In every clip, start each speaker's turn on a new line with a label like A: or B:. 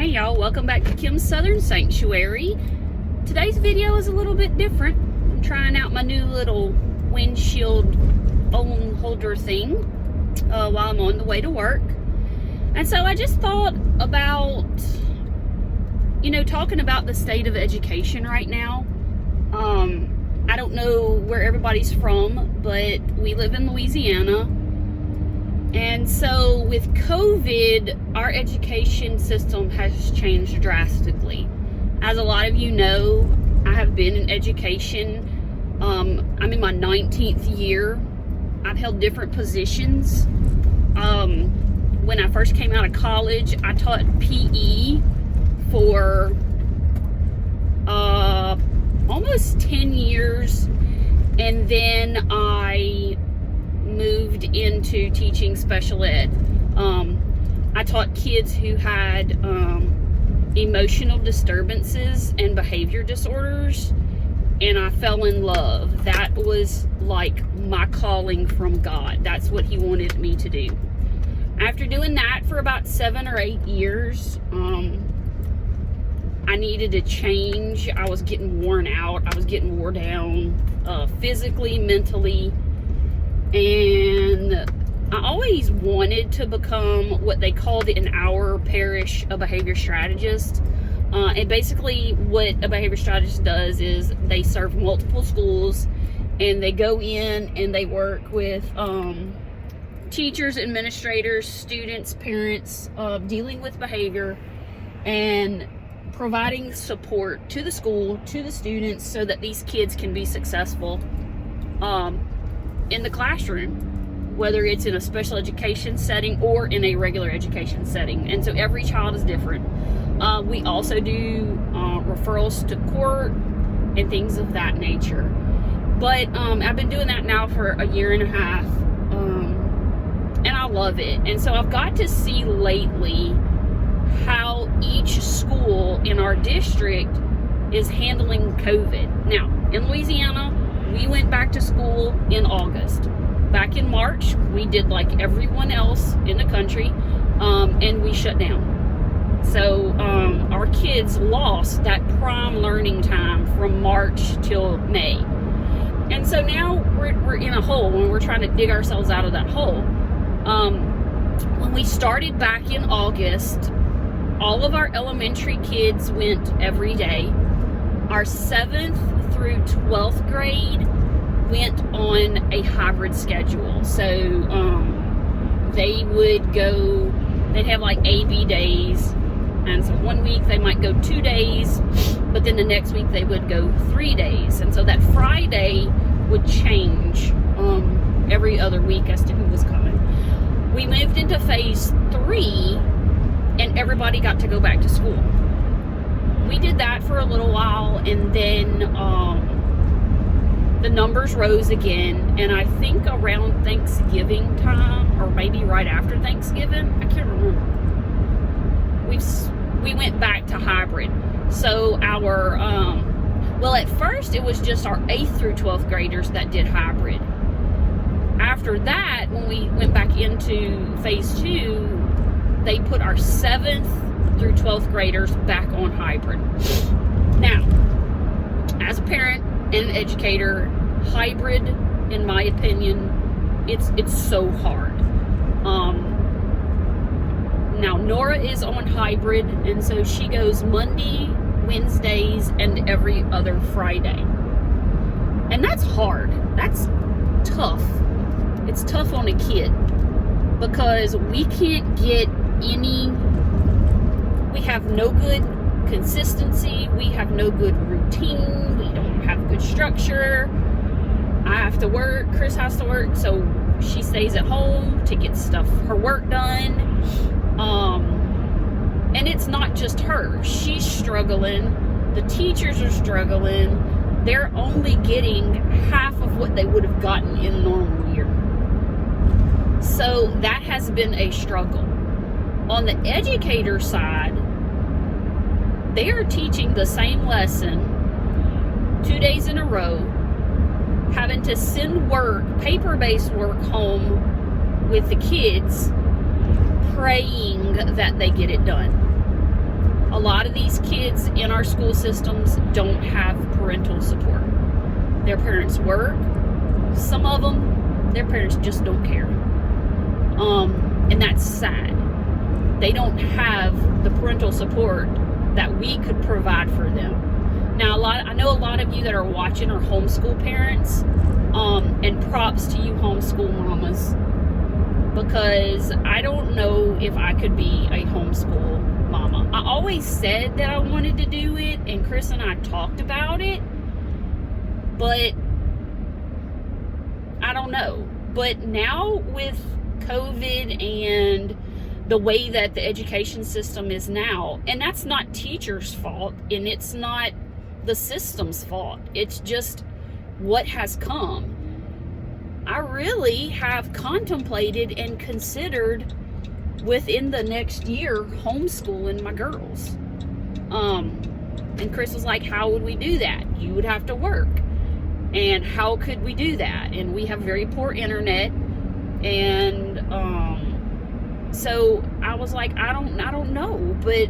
A: Hey y'all, welcome back to Kim's Southern Sanctuary. Today's video is a little bit different. I'm trying out my new little windshield phone holder thing while I'm on the way to work. And so I just thought about, talking about the state of education right now. I don't know where everybody's from, but we live in Louisiana. And so with COVID, our education system has changed drastically. As a lot of you know, I have been in education. I'm in my 19th year. I've held different positions. When I first came out of college, I taught PE for almost 10 years. And then I moved into teaching special ed. I taught kids who had emotional disturbances and behavior disorders, and I fell in love. That was like my calling from God. That's what He wanted me to do. After doing that for about 7 or 8 years, I needed a change. I was getting worn out. I was getting wore down physically, mentally. And I always wanted to become what they called in our parish a behavior strategist. And basically what a behavior strategist does is they serve multiple schools, and they go in and they work with teachers, administrators, students, parents, dealing with behavior and providing support to the school, to the students, so that these kids can be successful in the classroom, whether it's in a special education setting or in a regular education setting. And so every child is different. We also do referrals to court and things of that nature. But I've been doing that now for a year and a half, and I love it. And so I've got to see lately how each school in our district is handling COVID. Now, in Louisiana, we went back to school in August. Back in March, we did like everyone else in the country, and we shut down. So our kids lost that prime learning time from March till May. And so now we're in a hole, and we're trying to dig ourselves out of that hole. When we started back in August, all of our elementary kids went every day. Our 7th through 12th grade went on a hybrid schedule. So they would go, they'd have like A-B days. And so one week they might go 2 days, but then the next week they would go 3 days. And so that Friday would change every other week as to who was coming. We moved into phase 3, and everybody got to go back to school. We did that for a little while, and then the numbers rose again, and I think around Thanksgiving time, or maybe right after Thanksgiving, I can't remember, we went back to hybrid. So our, well, at first it was just our 8th through 12th graders that did hybrid. After that, when we went back into phase 2, they put our 7th through 12th graders back on hybrid. Now, as a parent and an educator, hybrid, in my opinion, it's so hard. Now Nora is on hybrid, and so she goes Monday, Wednesdays, and every other Friday. And that's hard. That's tough. It's tough on a kid because we can't get we have no good consistency, we have no good routine, we don't have good structure. I have to work, Chris has to work, so she stays at home to get her work done. And it's not just her, she's struggling, the teachers are struggling, they're only getting half of what they would have gotten in a normal year. So that has been a struggle. On the educator side, they are teaching the same lesson 2 days in a row, having to send paper-based work home with the kids, praying that they get it done. a lot of these kids in our school systems don't have parental support. Their parents work. Some of them, their parents just don't care. And that's sad. They don't have the parental support that we could provide for them. Now, I know a lot of you that are watching are homeschool parents, and props to you homeschool mamas, because I don't know if I could be a homeschool mama. I always said that I wanted to do it, and Chris and I talked about it, but I don't know. But now with COVID and the way that the education system is now, and that's not teachers' fault, and it's not the system's fault, it's just what has come. I really have contemplated and considered within the next year homeschooling my girls. And Chris was like, how would we do that? You would have to work. And how could we do that? And we have very poor internet. And so I was like, I don't know, but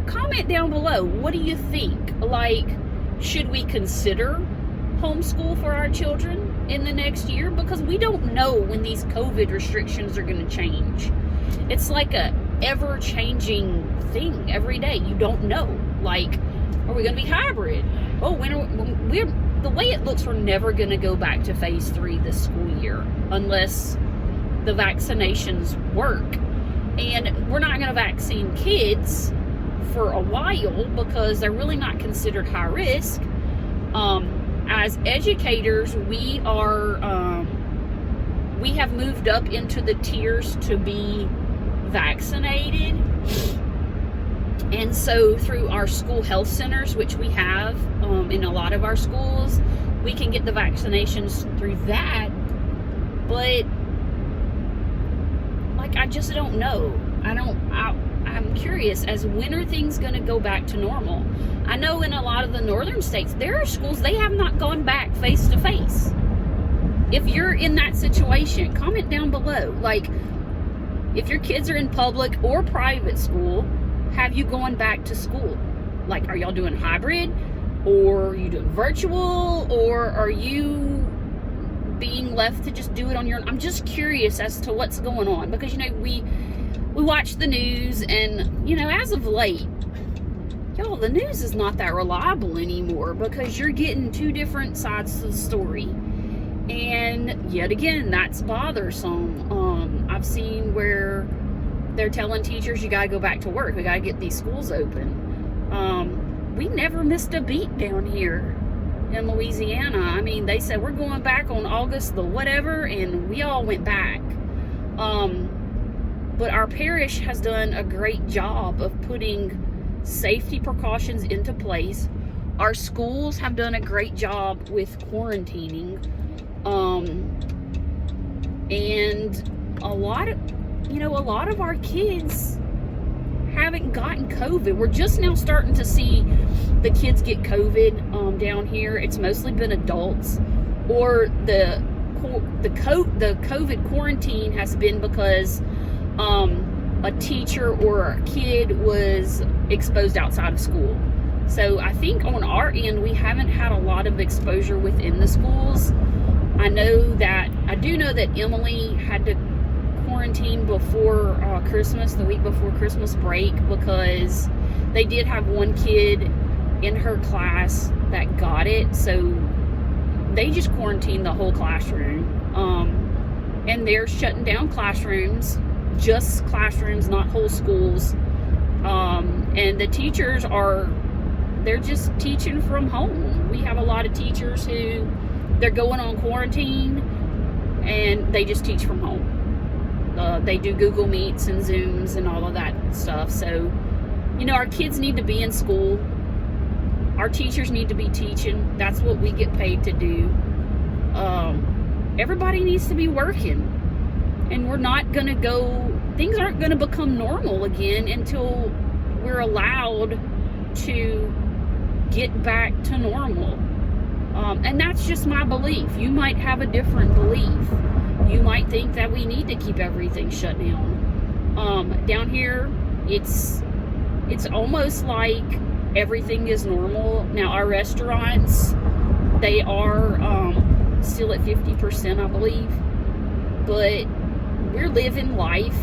A: comment down below. What do you think? Like, should we consider homeschool for our children in the next year? Because we don't know when these COVID restrictions are going to change. It's like a ever-changing thing every day. You don't know. Like, are we going to be hybrid? Oh, the way it looks, we're never going to go back to phase 3 this school year unless the vaccinations work. And we're not going to vaccine kids for a while because they're really not considered high risk. As educators, we have moved up into the tiers to be vaccinated. And so through our school health centers, which we have in a lot of our schools, we can get the vaccinations through that. But like, I just don't know. I'm curious as when are things going to go back to normal? I know in a lot of the northern states, there are schools, they have not gone back face to face. If you're in that situation, comment down below. Like, if your kids are in public or private school, have you gone back to school? Like, are y'all doing hybrid, or are you doing virtual, or are you being left to just do it on your own? I'm just curious as to what's going on, because, you know, we watch the news, and, you know, as of late, y'all, the news is not that reliable anymore because you're getting two different sides to the story. And yet again, that's bothersome. I've seen where they're telling teachers, you gotta go back to work. We gotta get these schools open. We never missed a beat down here in Louisiana. I mean, they said we're going back on August the whatever, and we all went back. But our parish has done a great job of putting safety precautions into place. Our schools have done a great job with quarantining. And a lot of our kids haven't gotten COVID. We're just now starting to see the kids get COVID down here. It's mostly been adults, or the COVID quarantine has been because a teacher or a kid was exposed outside of school. So I think on our end, we haven't had a lot of exposure within the schools. I do know that Emily had to quarantine before Christmas, the week before Christmas break, because they did have one kid in her class that got it. So they just quarantined the whole classroom. And they're shutting down classrooms, just classrooms, not whole schools. And the teachers they're just teaching from home. We have a lot of teachers who they're going on quarantine and they just teach from home. They do Google Meets and Zooms and all of that stuff. So, you know, our kids need to be in school. Our teachers need to be teaching. That's what we get paid to do. Everybody needs to be working. And we're not going to things aren't going to become normal again until we're allowed to get back to normal. And that's just my belief. You might have a different belief. You might think that we need to keep everything shut down. Down here it's almost like everything is normal. Now, our restaurants, they are still at 50%, I believe. But we're living life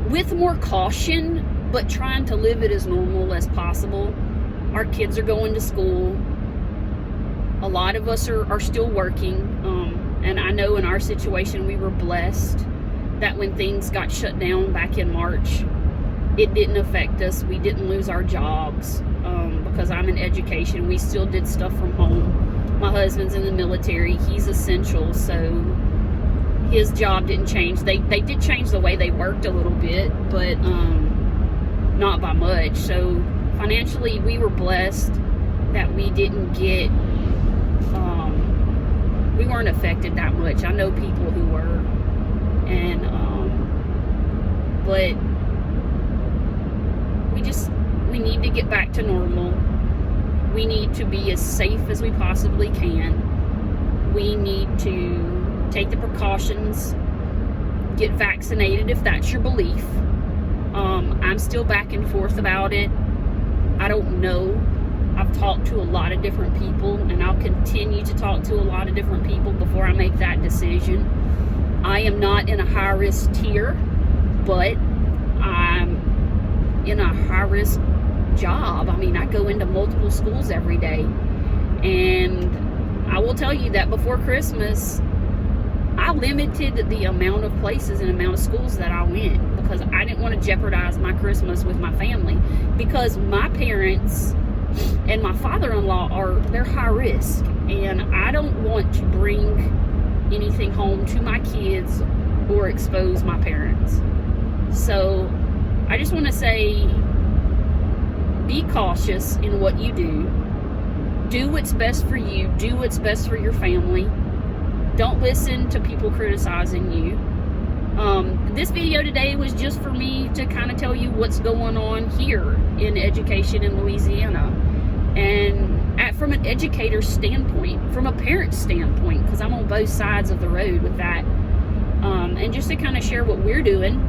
A: with more caution, but trying to live it as normal as possible. Our kids are going to school. A lot of us are still working. And I know in our situation, we were blessed that when things got shut down back in March, it didn't affect us. We didn't lose our jobs because I'm in education. We still did stuff from home. My husband's in the military. He's essential, so his job didn't change. They did change the way they worked a little bit, but not by much. So financially, we were blessed that we didn't get, we weren't affected that much. I know people who were, and but we need to get back to normal. We need to be as safe as we possibly can. We need to take the precautions, get vaccinated if that's your belief. I'm still back and forth about it. I don't know. I've talked to a lot of different people, and I'll continue to talk to a lot of different people before I make that decision. I am not in a high-risk tier, but I'm in a high-risk job. I mean, I go into multiple schools every day, and I will tell you that before Christmas, I limited the amount of places and amount of schools that I went because I didn't want to jeopardize my Christmas with my family, because my parents and my father-in-law they're high risk, and I don't want to bring anything home to my kids or expose my parents. So I just want to say, be cautious in what you do. Do what's best for you. Do what's best for your family. Don't listen to people criticizing you. This video today was just for me to kind of tell you what's going on here in education in Louisiana. And from an educator's standpoint, from a parent's standpoint, because I'm on both sides of the road with that. And just to kind of share what we're doing.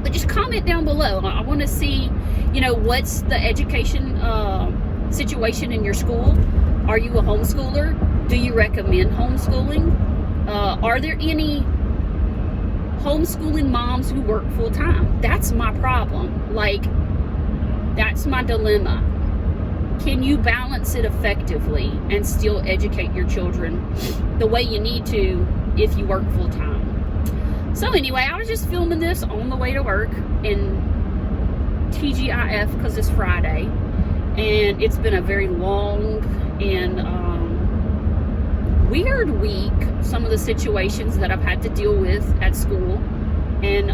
A: But just comment down below. I want to see, what's the education situation in your school? Are you a homeschooler? Do you recommend homeschooling? Are there any homeschooling moms who work full time? That's my problem. That's my dilemma. Can you balance it effectively and still educate your children the way you need to if you work full time? So anyway, I was just filming this on the way to work in TGIF because it's Friday, and it's been a very long and weird week. Some of the situations that I've had to deal with at school, and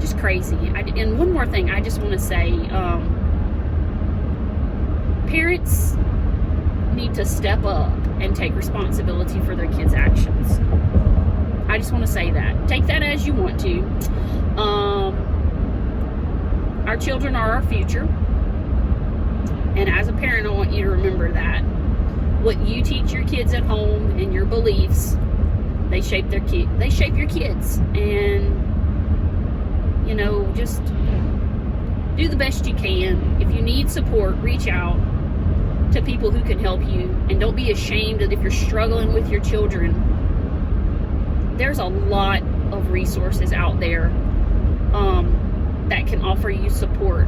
A: just crazy. And one more thing I just want to say, parents need to step up and take responsibility for their kids' actions. I just want to say that. Take that as you want to. Our children are our future. And as a parent, I want you to remember that. What you teach your kids at home and your beliefs, they shape your kids. And, just do the best you can. If you need support, reach out to people who can help you. And don't be ashamed that if you're struggling with your children, there's a lot of resources out there that can offer you support,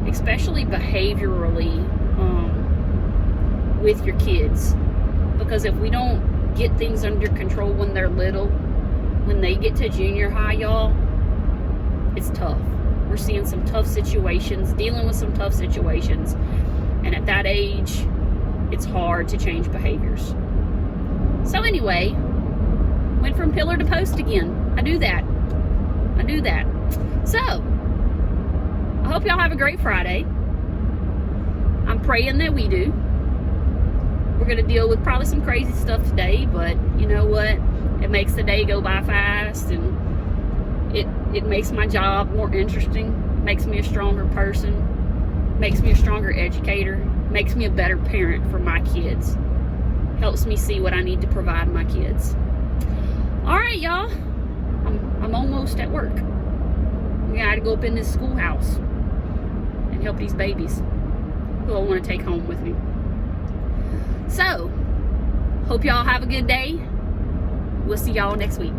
A: especially behaviorally, with your kids. Because if we don't get things under control when they're little, when they get to junior high, y'all, it's tough. We're seeing some tough situations, dealing with some tough situations. And at that age, it's hard to change behaviors. So anyway, went from pillar to post again. I do that. So, I hope y'all have a great Friday. I'm praying that we do. We're going to deal with probably some crazy stuff today, but you know what? It makes the day go by fast, and it makes my job more interesting, makes me a stronger person, makes me a stronger educator, makes me a better parent for my kids, helps me see what I need to provide my kids. All right, y'all. I'm almost most at work. I got to go up in this schoolhouse and help these babies who I want to take home with me. So, hope y'all have a good day. We'll see y'all next week.